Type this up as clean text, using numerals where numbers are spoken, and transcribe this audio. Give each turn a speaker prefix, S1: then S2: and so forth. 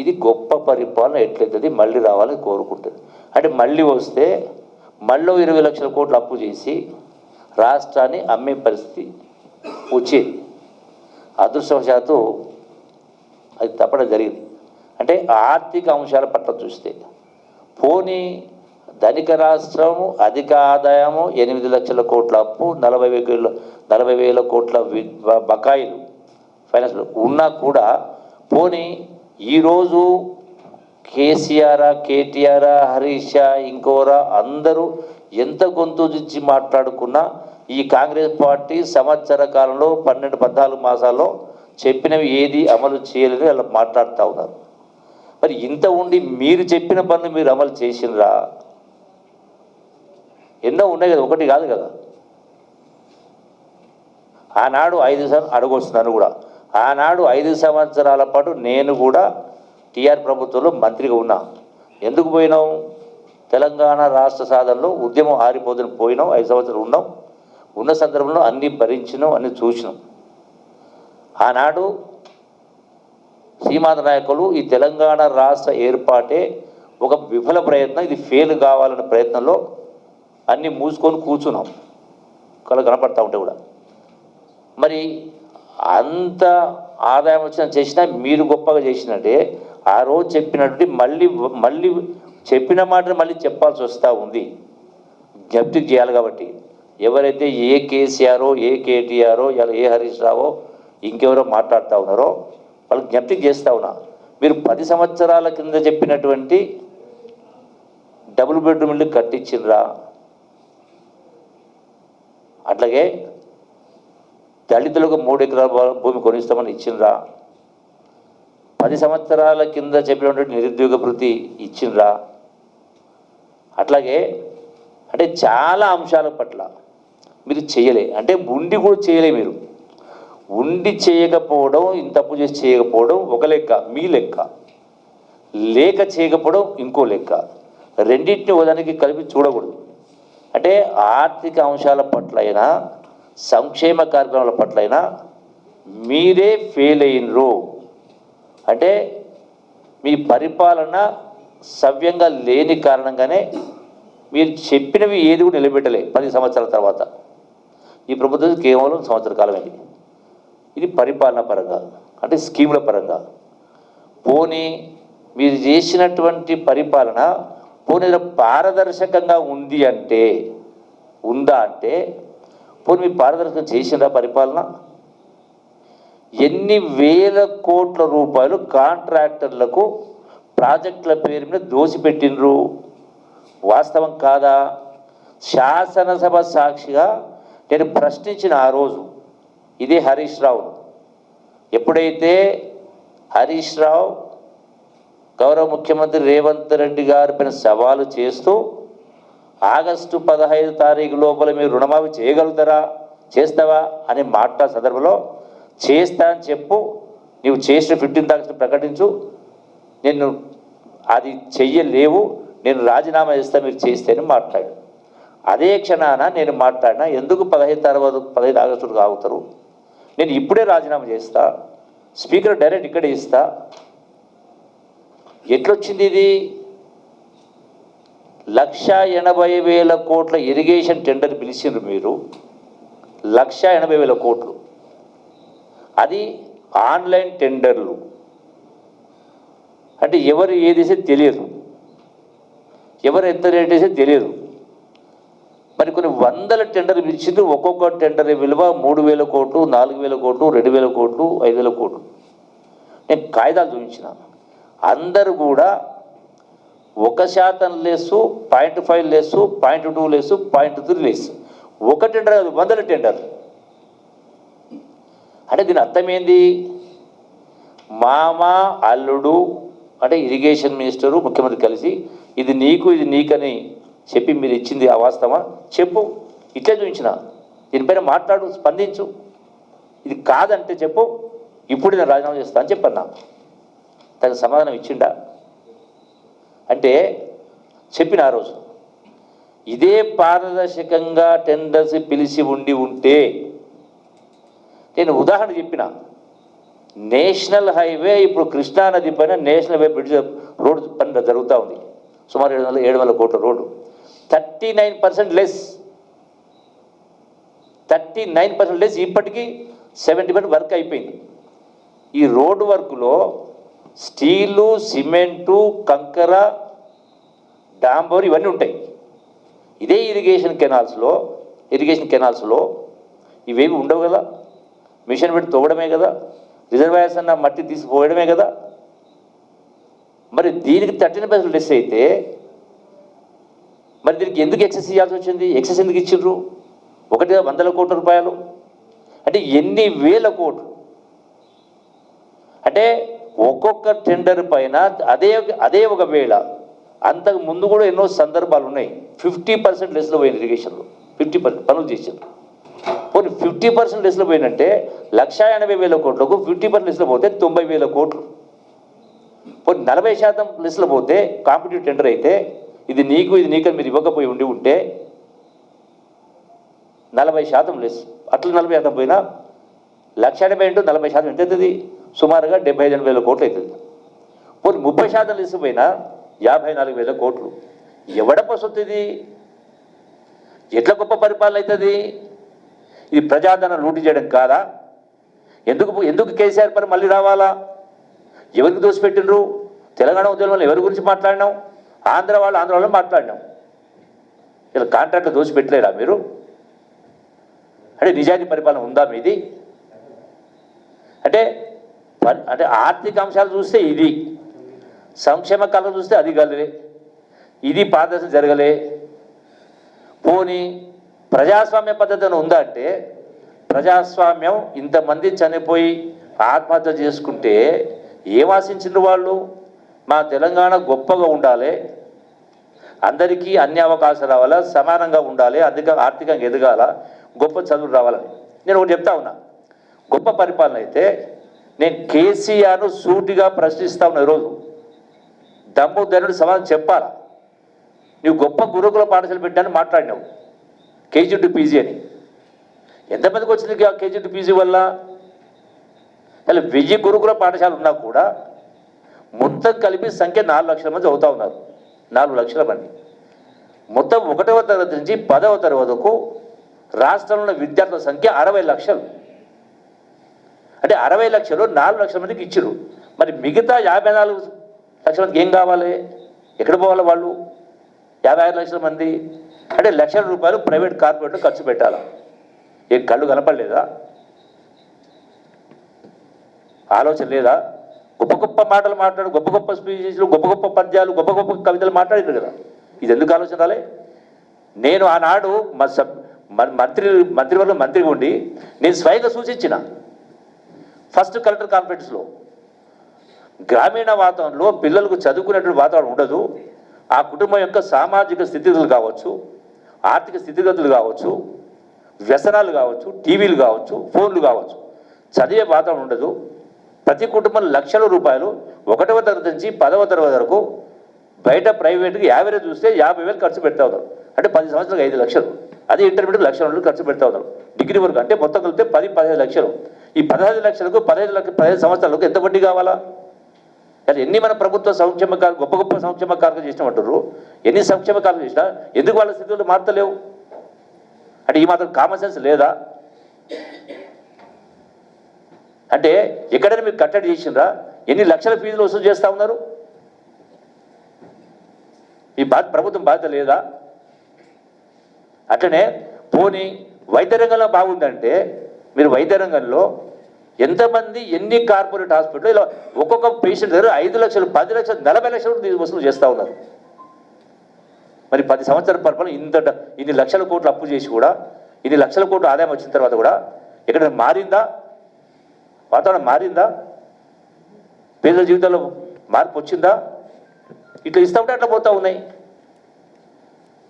S1: ఇది గొప్ప పరిపాలన ఎట్లయితుంది మళ్ళీ రావాలని కోరుకుంటుంది. అంటే మళ్ళీ వస్తే మళ్ళీ 20 లక్షల కోట్లు అప్పు చేసి రాష్ట్రాన్ని అమ్మే పరిస్థితి వచ్చేది. అదృష్టవశాత్తు అది తప్పడం జరిగింది. అంటే ఆర్థిక అంశాల పట్ల చూస్తే పోనీ ధనిక రాష్ట్రము అధిక ఆదాయము 8 లక్షల కోట్ల అప్పు 40,000 కోట్ల బకాయిలు ఫైనాన్స్ ఉన్నా కూడా పోనీ ఈరోజు కేసీఆర్ కేటీఆర్ హరీష్ ఇంకోరా అందరూ ఎంత గొంతు దించి మాట్లాడుకున్నా ఈ కాంగ్రెస్ పార్టీ సంవత్సర కాలంలో 12-14 మాసాల్లో చెప్పినవి ఏది అమలు చేయలేదని అలా మాట్లాడుతూ ఉన్నారు. మరి ఇంత ఉండి మీరు చెప్పిన పనులు మీరు అమలు చేసినరా? ఎన్నో ఉన్నాయి కదా, ఒకటి కాదు కదా. ఆనాడు 5 సంవత్సరాలు అడగొస్తున్నాను కూడా, ఆనాడు 5 సంవత్సరాల పాటు నేను కూడా టీఆర్ ప్రభుత్వంలో మంత్రిగా ఉన్నా. ఎందుకు పోయినాం? తెలంగాణ రాష్ట్ర సాధనలో ఉద్యమం ఆరిపోదని పోయినాం. 5 సంవత్సరాలు ఉన్నాం. ఉన్న సందర్భంలో అన్నీ భరించినాం, అన్నీ చూసినాం. ఆనాడు సీమాంధ్ర నాయకులు ఈ తెలంగాణ రాష్ట్ర ఏర్పాటే ఒక విఫల ప్రయత్నం, ఇది ఫెయిల్ కావాలనే ప్రయత్నంలో అన్నీ మూసుకొని కూర్చున్నాం. కళ కనపడతా ఉంటే కూడా మరి అంత ఆదాయం వచ్చిన చేసినా మీరు గొప్పగా చేసినట్టే ఆ రోజు చెప్పినట్టు మళ్ళీ చెప్పిన మాటను మళ్ళీ చెప్పాల్సి వస్తూ ఉంది. జ్ఞప్తి చేయాలి కాబట్టి ఎవరైతే ఏ కేసీఆరో ఏ కేటీఆరో ఏ హరీష్ రావో ఇంకెవరో మాట్లాడుతూ ఉన్నారో వాళ్ళకి జ్ఞప్తి చేస్తూ ఉన్నా. మీరు 10 సంవత్సరాల కింద చెప్పినటువంటి డబుల్ బెడ్రూమ్ ఇల్లు కట్టించిండ్రా? అట్లాగే దళితులకు 3 ఎకరాల భూమి కొనిస్తామని ఇచ్చిండ్రా? 10 సంవత్సరాల కింద చెప్పినటువంటి నిరుద్యోగ భృతి ఇచ్చిండ్రా? అట్లాగే అంటే చాలా అంశాల పట్ల మీరు చేయలే. అంటే ఉండి కూడా చేయలే. మీరు ఉండి చేయకపోవడం, ఇంత తప్పు చేసి చేయకపోవడం ఒక లెక్క, మీ లెక్క. లేక చేయకపోవడం ఇంకో లెక్క. రెండింటిని ఒకదానికి కలిపి చూడకూడదు. అంటే ఆర్థిక అంశాల పట్లైనా సంక్షేమ కార్యక్రమాల పట్లైనా మీరే ఫెయిల్ అయినరు. అంటే మీ పరిపాలన సవ్యంగా లేని కారణంగానే మీరు చెప్పినవి ఏది కూడా నిలబెట్టలే. 10 సంవత్సరాల తర్వాత ఈ ప్రభుత్వం కేవలం సంవత్సర కాలమైంది. ఇది పరిపాలన పరంగా, అంటే స్కీముల పరంగా. పోనీ మీరు చేసినటువంటి పరిపాలన పోనీ పారదర్శకంగా ఉంది అంటే ఉందా అంటే పోనీ మీ పారదర్శకం చేసిందా పరిపాలన? ఎన్ని వేల కోట్ల రూపాయలు కాంట్రాక్టర్లకు ప్రాజెక్టుల పేరు మీద దోసిపెట్టినరు? వాస్తవం కాదా? శాసనసభ సాక్షిగా నేను ప్రశ్నించిన ఆ రోజు ఇదే హరీష్ రావు. ఎప్పుడైతే హరీష్ రావు గౌరవ ముఖ్యమంత్రి రేవంత్ రెడ్డి గారి పైన సవాలు చేస్తూ ఆగస్టు 15 తారీఖు లోపల మీరు రుణమాఫీ చేయగలుగుతారా, చేస్తావా అని మాట్లాడే సందర్భంలో చేస్తా అని చెప్పు, నీవు చేసిన 15,000 ప్రకటించు, నేను అది చెయ్యలేవు, నేను రాజీనామా చేస్తా మీరు చేస్తే అని మాట్లాడు. అదే క్షణాన నేను మాట్లాడినా ఎందుకు 15 ఆగస్టుకు ఆగుతారు, నేను ఇప్పుడే రాజీనామా చేస్తా, స్పీకర్ డైరెక్ట్ ఇక్కడే ఇస్తా. ఎట్లొచ్చింది ఇది? 1,80,000 కోట్ల ఇరిగేషన్ టెండర్ పిలిచిండ్రు మీరు. 1,80,000 కోట్లు. అది ఆన్లైన్ టెండర్లు. అంటే ఎవరు ఏది వేసేది తెలియదు, ఎవరు ఎంత రేట్ వేసేది తెలియదు. మరి కొన్ని వందల టెండర్లు పిలిచిండ్రు. ఒక్కొక్క టెండర్ విలువ 3,000 కోట్లు, 4,000 కోట్లు, 2,000 కోట్లు, 5,000 కోట్లు. నేను కాగితాలు చూపించిన. అందరూ కూడా 1% లెస్, 0.5 లెస్, 0.2 లెస్, 0.3 లెస్. ఒక టెండర్ కాదు, వందల టెండర్. అంటే దీని అర్థమైంది, మామ అల్లుడు అంటే ఇరిగేషన్ మినిస్టరు ముఖ్యమంత్రి కలిసి ఇది నీకు ఇది నీకని చెప్పి మీరు ఇచ్చింది అవాస్తవా చెప్పు, ఇట్లే చూపించిన, దీనిపైన మాట్లాడు, స్పందించు, ఇది కాదంటే చెప్పు, ఇప్పుడు నేను రాజీనామా చేస్తా అని చెప్పన్నా. తనకు సమాధానం ఇచ్చిండా అంటే చెప్పిన ఆ రోజు ఇదే పారదర్శకంగా టెండర్స్ పిలిచి ఉంటే నేను ఉదాహరణ చెప్పిన, నేషనల్ హైవే ఇప్పుడు కృష్ణానది పైన నేషనల్ హైవే బ్రిడ్జ్ రోడ్ పని జరుగుతూ ఉంది. సుమారు 700 కోట్ల రోడ్డు. 39% లెస్. 39% లెస్. ఇప్పటికీ 70% వర్క్ అయిపోయింది. ఈ రోడ్డు వర్క్లో స్టీలు, సిమెంటు, కంకర, డాంబర్ ఇవన్నీ ఉంటాయి. ఇదే ఇరిగేషన్ కెనాల్స్లో ఇవేవి ఉండవు కదా. మిషన్ పెట్టి తవ్వడమే కదా, రిజర్వాయర్స్ అన్న మట్టి తీసిపోయడమే కదా. మరి దీనికి 13% లెస్ అయితే మరి దీనికి ఎందుకు ఎక్సెస్ ఇవ్వాల్సి వచ్చింది? ఎక్సెస్ ఎందుకు ఇచ్చిండ్రు? 100 కోట్ల రూపాయలు అంటే ఎన్ని వేల కోట్లు. అంటే ఒక్కొక్క టెండర్ పైన అదే ఒకవేళ అంతకు ముందు కూడా ఎన్నో సందర్భాలు ఉన్నాయి. 50% లెస్లో పోయింది ఇరిగేషన్లో. 50% పనులు చేశారు. పోనీ 50% లెస్లో పోయినంటే 1,80,000 కోట్లకు 50% లెస్లో పోతే 90,000 కోట్లు. పోనీ 40% లెస్లో పోతే కాంపిటేటివ్ టెండర్ అయితే ఇది నీకని మీరు ఇవ్వకపోయి ఉంటే 40% లెస్. అట్లా 40% పోయినా 1,80,000 into 40% ఎంత అవుతుంది? సుమారుగా 75,000 కోట్లు అవుతుంది. పోనీ 30% లెస్ పోయినా 54,000 కోట్లు. ఎవడ పసొత్తు ఇది? ఎట్లా గొప్ప పరిపాలన అవుతుంది? ఇది ప్రజాధనం లూటి చేయడం కాదా? ఎందుకు కేసీఆర్ పని మళ్ళీ రావాలా? ఎవరికి దోసిపెట్టినరు? తెలంగాణ ఉద్యమంలో ఎవరి గురించి మాట్లాడినాం? ఆంధ్ర వాళ్ళు మాట్లాడినాం. ఇలా కాంట్రాక్ట్లు దోసిపెట్టలేరా మీరు? అంటే నిజాయితీ పరిపాలన ఉందా మీది? అంటే ఆర్థిక అంశాలు చూస్తే ఇది, సంక్షేమ కాలం చూస్తే అది గలే, ఇది పారదర్శన జరగలే. పోనీ ప్రజాస్వామ్య పద్ధతి ఉందా అంటే ప్రజాస్వామ్యం ఇంతమంది చనిపోయి ఆత్మహత్య చేసుకుంటే ఏం ఆశించిన వాళ్ళు? మా తెలంగాణ గొప్పగా ఉండాలి, అందరికీ అన్ని అవకాశాలు రావాలా, సమానంగా ఉండాలి, ఆర్థికంగా ఎదగాల, గొప్ప చదువులు రావాలని నేను ఒకటి చెప్తా ఉన్నా. గొప్ప పరిపాలన అయితే నేను కేసీఆర్ను సూటిగా ప్రశ్నిస్తా ఉన్నా. ఈరోజు దమ్ము ధనుడు సమాధానం చెప్పాలా? నువ్వు గొప్ప గురుకుల పాఠశాల పెట్టాను మాట్లాడినావు, కేజీ టు పీజీ అని. ఎంతమందికి వచ్చింది కేజీ టు పీజీ వల్ల? అలా 1000 గురుకుల పాఠశాల ఉన్నా కూడా మొత్తం కలిపి సంఖ్య 4 లక్షల మంది చదువుతూ ఉన్నారు. 4 లక్షల మంది. మొత్తం 1వ తరగతి నుంచి 10వ తరగతి వరకు రాష్ట్రంలో ఉన్న విద్యార్థుల సంఖ్య 60 లక్షలు. అంటే 60 లక్షలు 4 లక్షల మందికి ఇచ్చారు. మరి మిగతా 54 లక్షల మందికి ఏం కావాలి? ఎక్కడ పోవాలి వాళ్ళు? 56 లక్షల మంది అంటే లక్షల రూపాయలు ప్రైవేట్ కార్పొరేట్లో ఖర్చు పెట్టాలా? ఏ కళ్ళు కనపడలేదా? ఆలోచన లేదా? గొప్ప మాటలు మాట్లాడు, గొప్ప స్పీచెస్లు, గొప్ప పద్యాలు, గొప్ప కవితలు మాట్లాడారు కదా. ఇది ఎందుకు ఆలోచన రాలే? నేను ఆనాడు మంత్రివర్గం మంత్రిగా ఉండి నేను స్వయంగా సూచించిన ఫస్ట్ కలెక్టర్ కాన్ఫరెన్స్లో, గ్రామీణ వాతావరణంలో పిల్లలకు చదువుకునేటువంటి వాతావరణం ఉండదు. ఆ కుటుంబం యొక్క సామాజిక స్థితిగతులు కావచ్చు, ఆర్థిక స్థితిగతులు కావచ్చు, వ్యసనాలు కావచ్చు, టీవీలు కావచ్చు, ఫోన్లు కావచ్చు, చదివే వాతావరణం ఉండదు. ప్రతి కుటుంబం లక్షల రూపాయలు 1వ తరగతి నుంచి 10వ తరగతి వరకు బయట ప్రైవేట్కి యావరేజ్ చూస్తే 50,000 ఖర్చు పెడతా ఉన్నారు. అంటే 10 సంవత్సరాలకు 5 లక్షలు. అదే ఇంటర్మీడియట్ 1,00,000 ఖర్చు పెడతా ఉన్నారు. డిగ్రీ వరకు అంటే మొత్తం కలిపితే 10-15 లక్షలు. ఈ 15 లక్షలకు 15 సంవత్సరాలకు ఎంత వడ్డీ కావాలా? అది ఎన్ని మన ప్రభుత్వ సంక్షేమ గొప్ప సంక్షేమ కార్యక్రమం చేసినామంటారు. ఎన్ని సంక్షేమ కార్యక్రమం చేసినా ఎందుకు వాళ్ళ స్థితిలో మారతలేవు? అంటే ఈ మాత్రం కామన్ సెన్స్ లేదా? అంటే ఎక్కడైనా మీరు కట్టడి చేసిండ్రా? ఎన్ని లక్షల ఫీజులు వసూలు చేస్తూ ఉన్నారు? ఈ ప్రభుత్వం బాధ్యత లేదా? అట్లనే పోనీ వైద్య రంగంలో బాగుందంటే మీరు వైద్య రంగంలో ఎంతమంది ఎన్ని కార్పొరేట్ హాస్పిటల్ ఇలా ఒక్కొక్క పేషెంట్ దగ్గర 5 లక్షలు, 10 లక్షలు, 40 లక్షలు వసూలు చేస్తూ ఉన్నారు. మరి 10 సంవత్సరాల పరిపాలన ఇన్ని లక్షల కోట్లు అప్పు చేసి కూడా, ఇన్ని లక్షల కోట్లు ఆదాయం వచ్చిన తర్వాత కూడా ఎక్కడ మారిందా? వాతావరణం మారిందా? పేదల జీవితంలో మార్పు వచ్చిందా? ఇట్లా ఇస్తూ ఉంటే అట్లా పోతూ ఉన్నాయి.